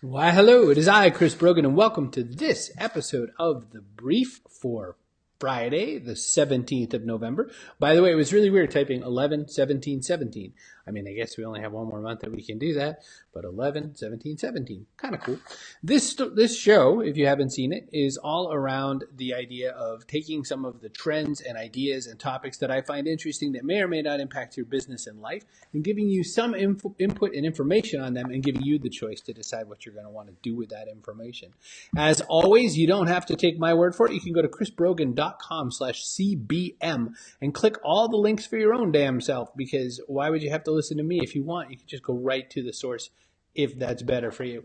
Why, hello, it is I, Chris Brogan, and welcome to this episode of The Brief for Friday, the 17th of November. By the way, it was really weird typing 11, 17, 17. I mean, I guess we only have one more month that we can do that, but 11, 17, 17. Kind of cool. This show, if you haven't seen it, is all around the idea of taking some of the trends and ideas and topics that I find interesting that may or may not impact your business and life, and giving you some input and information on them and giving you the choice to decide what you're going to want to do with that information. As always, you don't have to take my word for it. You can go to chrisbrogan.com/CBM and click all the links for your own damn self, because why would you have to listen to me? If you want, you can just go right to the source if that's better for you.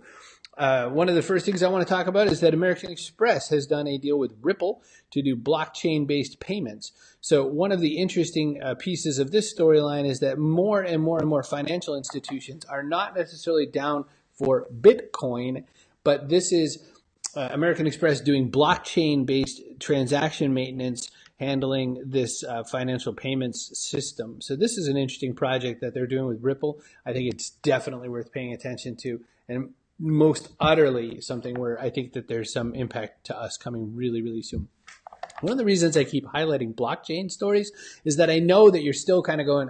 One of the first things I want to talk about is that American Express has done a deal with Ripple to do blockchain-based payments. So one of the interesting pieces of this storyline is that more and more and more financial institutions are not necessarily down for Bitcoin, but this is American Express doing blockchain-based transaction maintenance, handling this financial payments system. So this is an interesting project that they're doing with Ripple. I think it's definitely worth paying attention to, and most utterly something where I think that there's some impact to us coming really, really soon. One of the reasons I keep highlighting blockchain stories is that I know that you're still kind of going,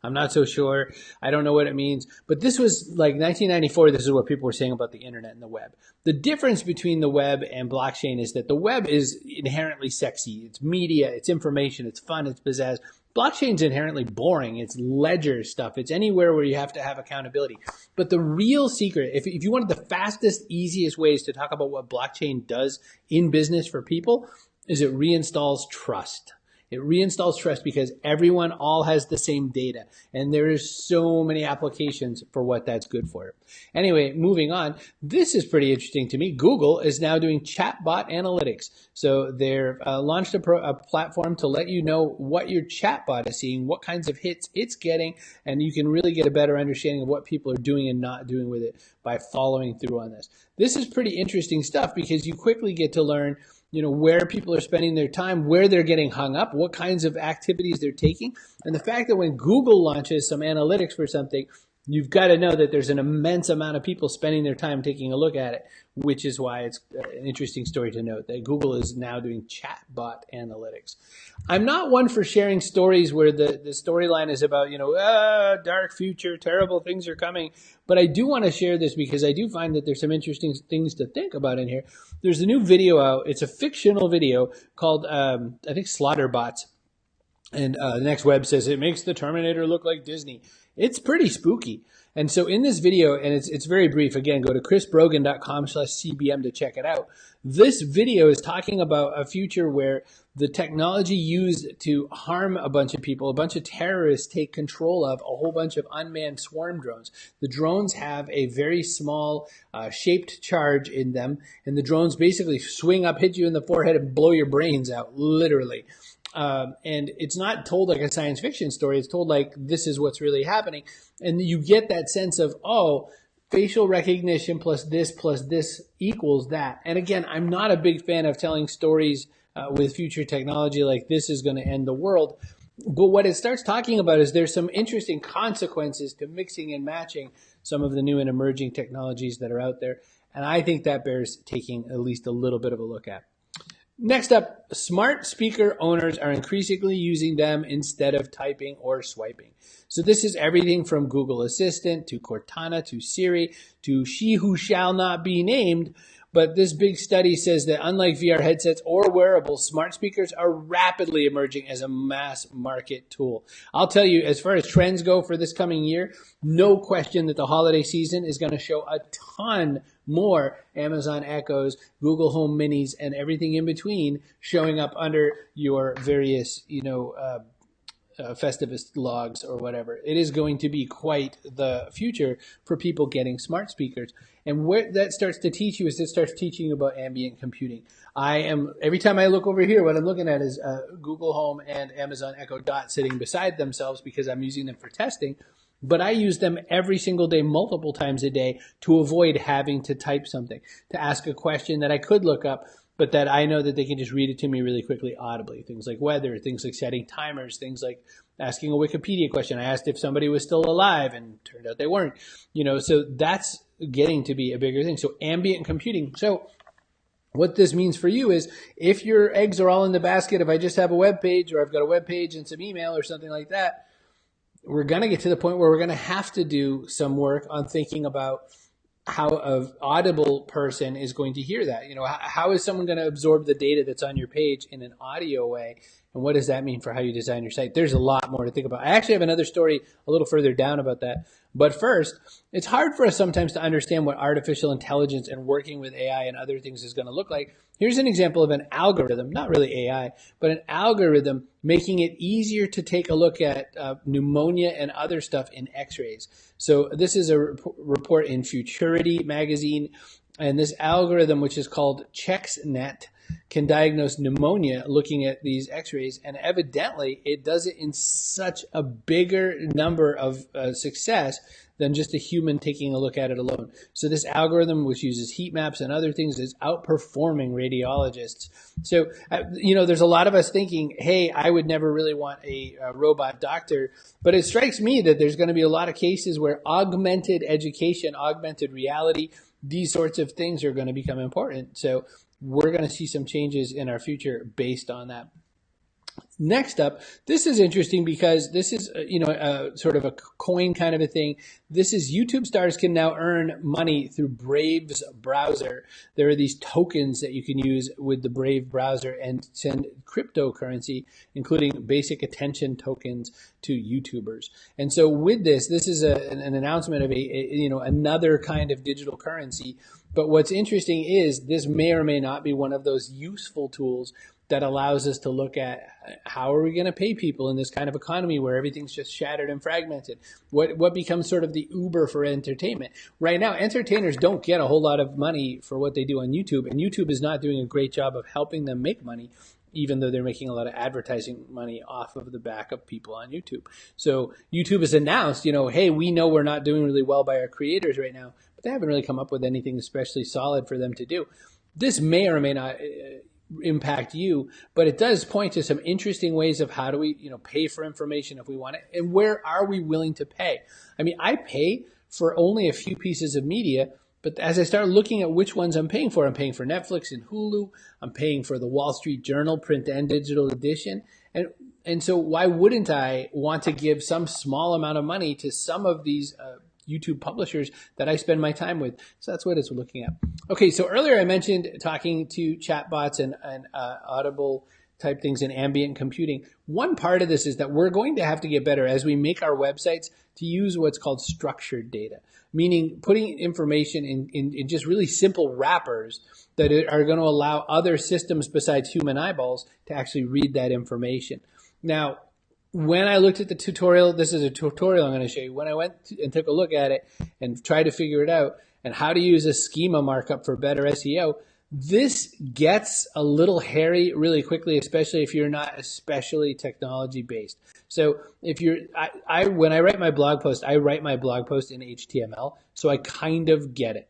I'm not so sure. I don't know what it means. But this was like 1994. This is what people were saying about the internet and the web. The difference between the web and blockchain is that the web is inherently sexy. It's media, it's information, it's fun, it's pizzazz. Blockchain's inherently boring. It's ledger stuff. It's anywhere where you have to have accountability. But the real secret, if you wanted the fastest, easiest ways to talk about what blockchain does in business for people, is it reinstalls trust. It reinstalls trust because everyone all has the same data, and there is so many applications for what that's good for. Anyway, moving on, this is pretty interesting to me. Google is now doing chatbot analytics. So they've launched a platform to let you know what your chatbot is seeing, what kinds of hits it's getting, and you can really get a better understanding of what people are doing and not doing with it by following through on this. This is pretty interesting stuff because you quickly get to learn where people are spending their time, where they're getting hung up, what kinds of activities they're taking. And the fact that when Google launches some analytics for something, you've got to know that there's an immense amount of people spending their time taking a look at it, which is why it's an interesting story to note that Google is now doing chatbot analytics. I'm not one for sharing stories where the storyline is about, dark future, terrible things are coming. But I do want to share this because I do find that there's some interesting things to think about in here. There's a new video out. It's a fictional video called, I think, Slaughterbots. And the next web says it makes the Terminator look like Disney. It's pretty spooky. And so in this video, and it's very brief, again, go to chrisbrogan.com/CBM to check it out. This video is talking about a future where the technology used to harm a bunch of people, a bunch of terrorists take control of a whole bunch of unmanned swarm drones. The drones have a very small shaped charge in them, and the drones basically swing up, hit you in the forehead, and blow your brains out, literally. And it's not told like a science fiction story. It's told like this is what's really happening. And you get that sense of, facial recognition plus this equals that. And again, I'm not a big fan of telling stories with future technology like this is going to end the world. But what it starts talking about is there's some interesting consequences to mixing and matching some of the new and emerging technologies that are out there. And I think that bears taking at least a little bit of a look at. Next up, smart speaker owners are increasingly using them instead of typing or swiping. So this is everything from Google Assistant to Cortana to Siri to she who shall not be named. But this big study says that unlike VR headsets or wearables, smart speakers are rapidly emerging as a mass market tool. I'll tell you, as far as trends go for this coming year, no question that the holiday season is going to show a ton more Amazon Echoes, Google Home Minis, and everything in between showing up under your various, Festivus logs or whatever. It is going to be quite the future for people getting smart speakers. And what that starts to teach you is it starts teaching you about ambient computing. Every time I look over here, what I'm looking at is Google Home and Amazon Echo Dot sitting beside themselves because I'm using them for testing. But I use them every single day, multiple times a day, to avoid having to type something, to ask a question that I could look up, but that I know that they can just read it to me really quickly audibly. Things like weather, things like setting timers, things like asking a Wikipedia question. I asked if somebody was still alive and turned out they weren't. So that's getting to be a bigger thing. So ambient computing. So what this means for you is if your eggs are all in the basket, if I just have a web page or I've got a web page and some email or something like that, we're going to get to the point where we're going to have to do some work on thinking about how an audible person is going to hear that. How is someone going to absorb the data that's on your page in an audio way? And what does that mean for how you design your site? There's a lot more to think about. I actually have another story a little further down about that. But first, it's hard for us sometimes to understand what artificial intelligence and working with AI and other things is going to look like. Here's an example of an algorithm, not really AI, but an algorithm making it easier to take a look at pneumonia and other stuff in x-rays. So this is a report in Futurity magazine, and this algorithm, which is called ChexNet, can diagnose pneumonia looking at these x-rays, and evidently it does it in such a bigger number of success than just a human taking a look at it alone. So this algorithm, which uses heat maps and other things, is outperforming radiologists. So, there's a lot of us thinking, hey, I would never really want a robot doctor, but it strikes me that there's going to be a lot of cases where augmented education, augmented reality, these sorts of things are going to become important. So we're going to see some changes in our future based on that. Next up, this is interesting because this is, sort of a coin kind of a thing. This is YouTube stars can now earn money through Brave's browser. There are these tokens that you can use with the Brave browser and send cryptocurrency, including basic attention tokens, to YouTubers. And so with this is an announcement of another kind of digital currency. But what's interesting is this may or may not be one of those useful tools that allows us to look at how are we going to pay people in this kind of economy where everything's just shattered and fragmented. What becomes sort of the Uber for entertainment? Right now, entertainers don't get a whole lot of money for what they do on YouTube, and YouTube is not doing a great job of helping them make money, even though they're making a lot of advertising money off of the back of people on YouTube. So YouTube has announced, hey, we know we're not doing really well by our creators right now, but they haven't really come up with anything especially solid for them to do. This may or may not impact you, but it does point to some interesting ways of how do we, pay for information if we want it, and where are we willing to pay? I mean, I pay for only a few pieces of media, but as I start looking at which ones I'm paying for Netflix and Hulu, I'm paying for the Wall Street Journal print and digital edition, and so why wouldn't I want to give some small amount of money to some of these YouTube publishers that I spend my time with? So that's what it's looking at. Okay, so earlier I mentioned talking to chatbots and audible type things in ambient computing. One part of this is that we're going to have to get better as we make our websites to use what's called structured data, meaning putting information in just really simple wrappers that are going to allow other systems besides human eyeballs to actually read that information. Now, when I looked at the tutorial, this is a tutorial I'm going to show you. When I went and took a look at it and tried to figure it out and how to use a schema markup for better SEO, this gets a little hairy really quickly, especially if you're not especially technology based. So if you're, when I write my blog post, I write my blog post in HTML, so I kind of get it.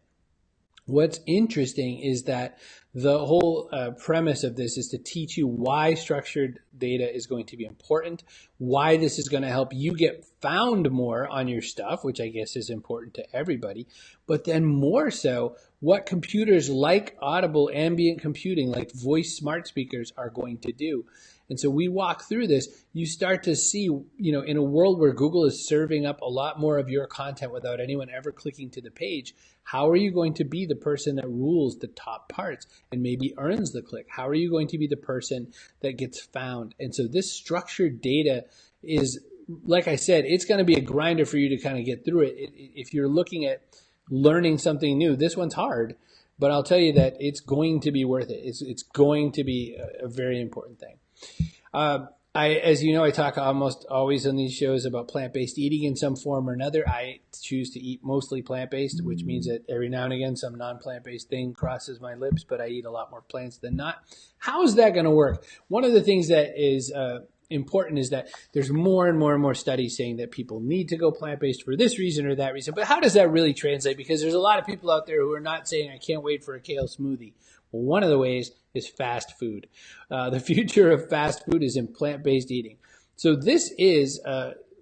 What's interesting is that the whole premise of this is to teach you why structured data is going to be important, why this is going to help you get found more on your stuff, which I guess is important to everybody, but then more so what computers like Audible ambient computing, like voice smart speakers, are going to do. And so we walk through this, you start to see, in a world where Google is serving up a lot more of your content without anyone ever clicking to the page, how are you going to be the person that rules the top parts and maybe earns the click? How are you going to be the person that gets found? And so this structured data is, like I said, it's going to be a grinder for you to kind of get through it. If you're looking at learning something new, this one's hard, but I'll tell you that it's going to be worth it. It's going to be a very important thing. As you know, I talk almost always on these shows about plant-based eating in some form or another. I choose to eat mostly plant-based, which means that every now and again some non-plant-based thing crosses my lips, but I eat a lot more plants than not. How is that going to work? One of the things that is important is that there's more and more and more studies saying that people need to go plant-based for this reason or that reason. But how does that really translate? Because there's a lot of people out there who are not saying, I can't wait for a kale smoothie. Well, one of the ways is fast food. The future of fast food is in plant-based eating. So this is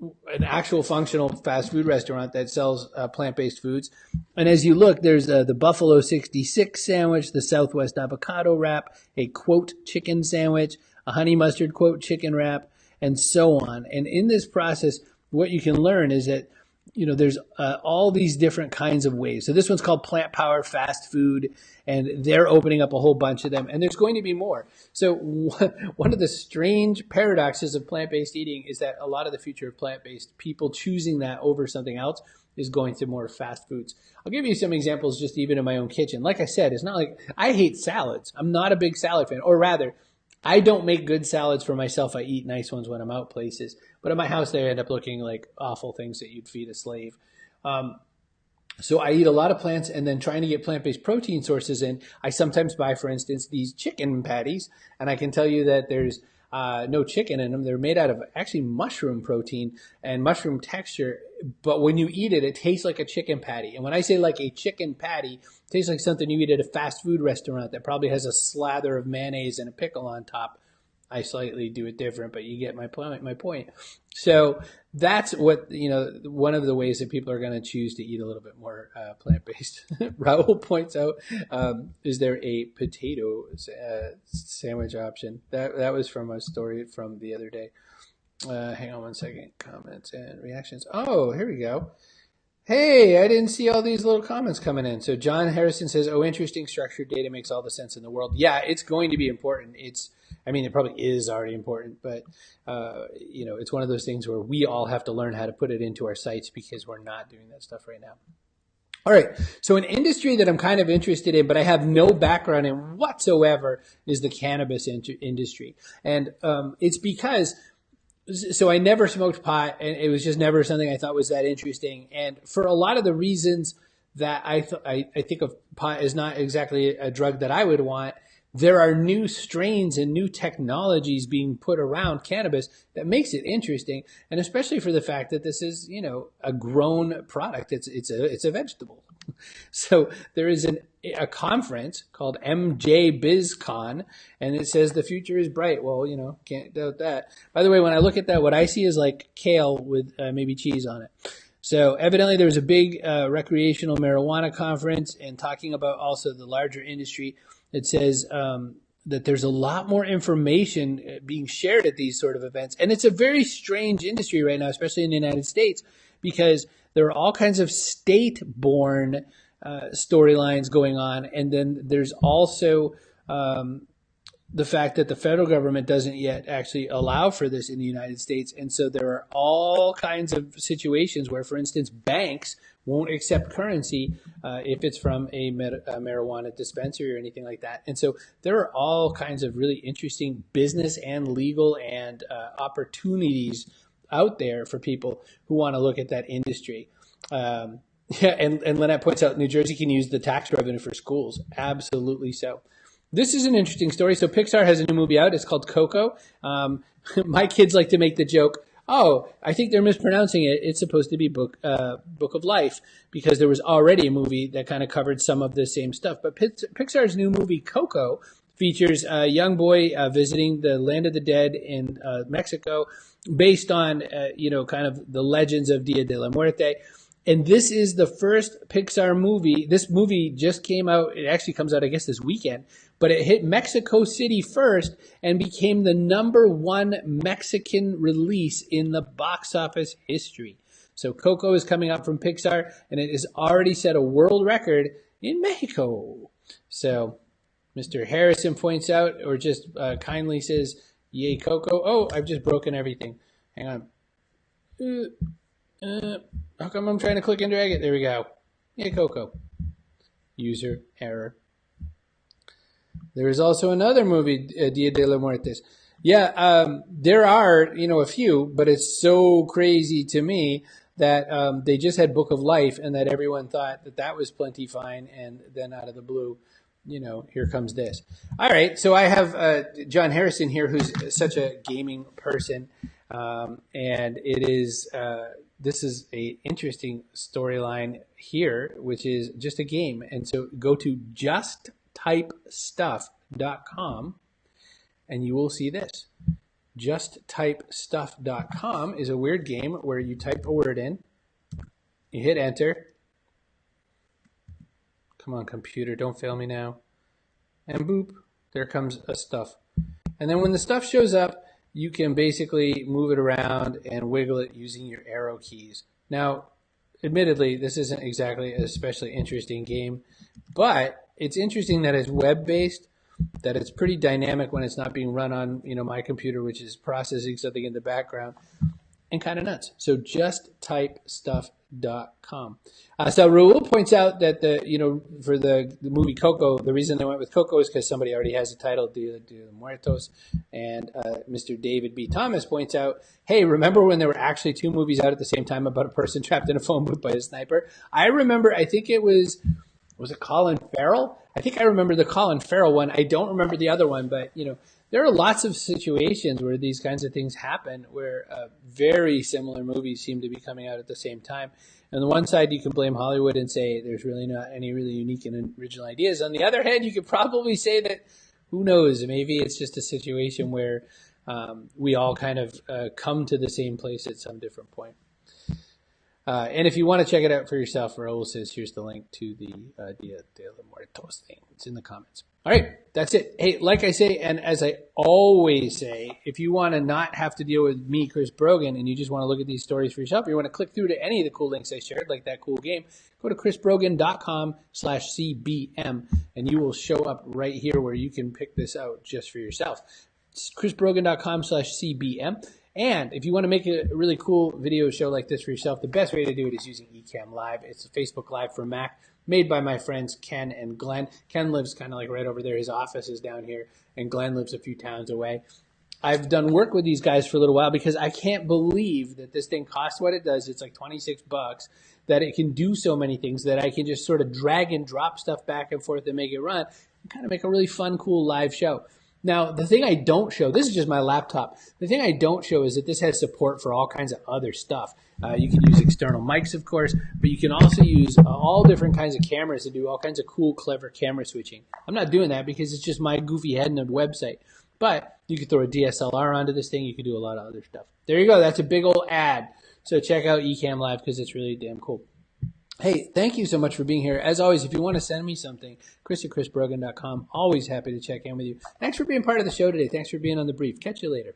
an actual functional fast food restaurant that sells plant-based foods. And as you look, there's the Buffalo 66 sandwich, the Southwest avocado wrap, a quote chicken sandwich, a honey mustard quote chicken wrap, and so on. And in this process, what you can learn is that there's all these different kinds of ways. So this one's called Plant Power Fast Food, and they're opening up a whole bunch of them, and there's going to be more. So one of the strange paradoxes of plant-based eating is that a lot of the future of plant-based, people choosing that over something else, is going to more fast foods. I'll give you some examples just even in my own kitchen. Like I said, it's not like I hate salads. I'm not a big salad fan, or rather, I don't make good salads for myself. I eat nice ones when I'm out places. But at my house, they end up looking like awful things that you'd feed a slave. So I eat a lot of plants, and then trying to get plant-based protein sources in, I sometimes buy, for instance, these chicken patties. And I can tell you that there's no chicken in them. They're made out of actually mushroom protein and mushroom texture. But when you eat it, it tastes like a chicken patty. And when I say like a chicken patty, it tastes like something you eat at a fast food restaurant that probably has a slather of mayonnaise and a pickle on top. I slightly do it different, but you get my point. So that's what, one of the ways that people are going to choose to eat a little bit more plant-based. Raul points out, is there a potato sandwich option? That was from a story from the other day. Hang on one second. Comments and reactions. Oh, here we go. Hey, I didn't see all these little comments coming in. So John Harrison says, oh, interesting, structured data makes all the sense in the world. Yeah, it's going to be important. It probably is already important, but, it's one of those things where we all have to learn how to put it into our sites because we're not doing that stuff right now. All right. So an industry that I'm kind of interested in, but I have no background in whatsoever, is the cannabis industry. And it's because... So I never smoked pot, and it was just never something I thought was that interesting. And for a lot of the reasons that I think of pot as not exactly a drug that I would want, there are new strains and new technologies being put around cannabis that makes it interesting, and especially for the fact that this is, a grown product. It's a vegetable. So there is a conference called MJ BizCon, and it says the future is bright. Well, can't doubt that. By the way, when I look at that, what I see is like kale with maybe cheese on it. So evidently there was a big recreational marijuana conference, and talking about also the larger industry. It says that there's a lot more information being shared at these sort of events. And it's a very strange industry right now, especially in the United States, because there are all kinds of state-born storylines going on. And then there's also the fact that the federal government doesn't yet actually allow for this in the United States. And so there are all kinds of situations where, for instance, banks won't accept currency if it's from a marijuana dispensary or anything like that. And so there are all kinds of really interesting business and legal and opportunities out there for people who want to look at that industry. And Lynette points out New Jersey can use the tax revenue for schools. Absolutely so. This is an interesting story. So Pixar has a new movie out. It's called Coco. My kids like to make the joke, oh, I think they're mispronouncing it. It's supposed to be Book of Life, because there was already a movie that kind of covered some of the same stuff. But Pixar's new movie, Coco, features a young boy visiting the land of the dead in Mexico, based on, kind of the legends of Dia de la Muerte. And this is the first Pixar movie. This movie just came out. It actually comes out, I guess, this weekend. But it hit Mexico City first and became the #1 Mexican release in the box office history. So Coco is coming out from Pixar, and it has already set a world record in Mexico. So Mr. Harrison points out, or just kindly says, yay, Coco. Oh, I've just broken everything. Hang on. How come I'm trying to click and drag it? There we go. Yay, Coco. User error. There is also another movie, Dia de la Muertes. Yeah, there are, a few, but it's so crazy to me that they just had Book of Life, and that everyone thought that was plenty fine, and then out of the blue, here comes this. All right, so I have John Harrison here, who's such a gaming person, and it is this is a interesting storyline here, which is just a game. And so go to justtypestuff.com, and you will see this. JustTypeStuff.com is a weird game where you type a word in, you hit enter. Come on, computer, don't fail me now. And boop, there comes a stuff. And then when the stuff shows up, you can basically move it around and wiggle it using your arrow keys. Now, admittedly, this isn't exactly an especially interesting game, but it's interesting that it's web-based, that it's pretty dynamic when it's not being run on my computer, which is processing something in the background, and kind of nuts. So JustTypeStuff.com. So Raul points out that for the movie Coco, the reason they went with Coco is because somebody already has a title, Dia de los Muertos. And Mr. David B. Thomas points out, hey, remember when there were actually two movies out at the same time about a person trapped in a phone booth by a sniper? I remember, I think it was it Colin Farrell? I think I remember the Colin Farrell one. I don't remember the other one, but there are lots of situations where these kinds of things happen, where very similar movies seem to be coming out at the same time. On the one side, you can blame Hollywood and say there's really not any really unique and original ideas. On the other hand, you could probably say that, who knows, maybe it's just a situation where we all kind of come to the same place at some different point. And if you want to check it out for yourself, Raul says, here's the link to the Dia de los Muertos thing. It's in the comments. All right, that's it. Hey, like I say, and as I always say, if you want to not have to deal with me, Chris Brogan, and you just want to look at these stories for yourself, you want to click through to any of the cool links I shared, like that cool game, go to chrisbrogan.com/CBM, and you will show up right here where you can pick this out just for yourself. It's chrisbrogan.com/CBM. And if you want to make a really cool video show like this for yourself, the best way to do it is using Ecamm Live. It's a Facebook Live for Mac, made by my friends Ken and Glenn. Ken lives kind of like right over there. His office is down here, and Glenn lives a few towns away. I've done work with these guys for a little while because I can't believe that this thing costs what it does. It's like $26, that it can do so many things, that I can just sort of drag and drop stuff back and forth and make it run and kind of make a really fun, cool live show. Now, the thing I don't show, this is just my laptop. The thing I don't show is that this has support for all kinds of other stuff. You can use external mics, of course, but you can also use all different kinds of cameras to do all kinds of cool, clever camera switching. I'm not doing that because it's just my goofy head and a website. But you could throw a DSLR onto this thing. You could do a lot of other stuff. There you go. That's a big old ad. So check out Ecamm Live because it's really damn cool. Hey, thank you so much for being here. As always, if you want to send me something, Chris at chrisbrogan.com. Always happy to check in with you. Thanks for being part of the show today. Thanks for being on the brief. Catch you later.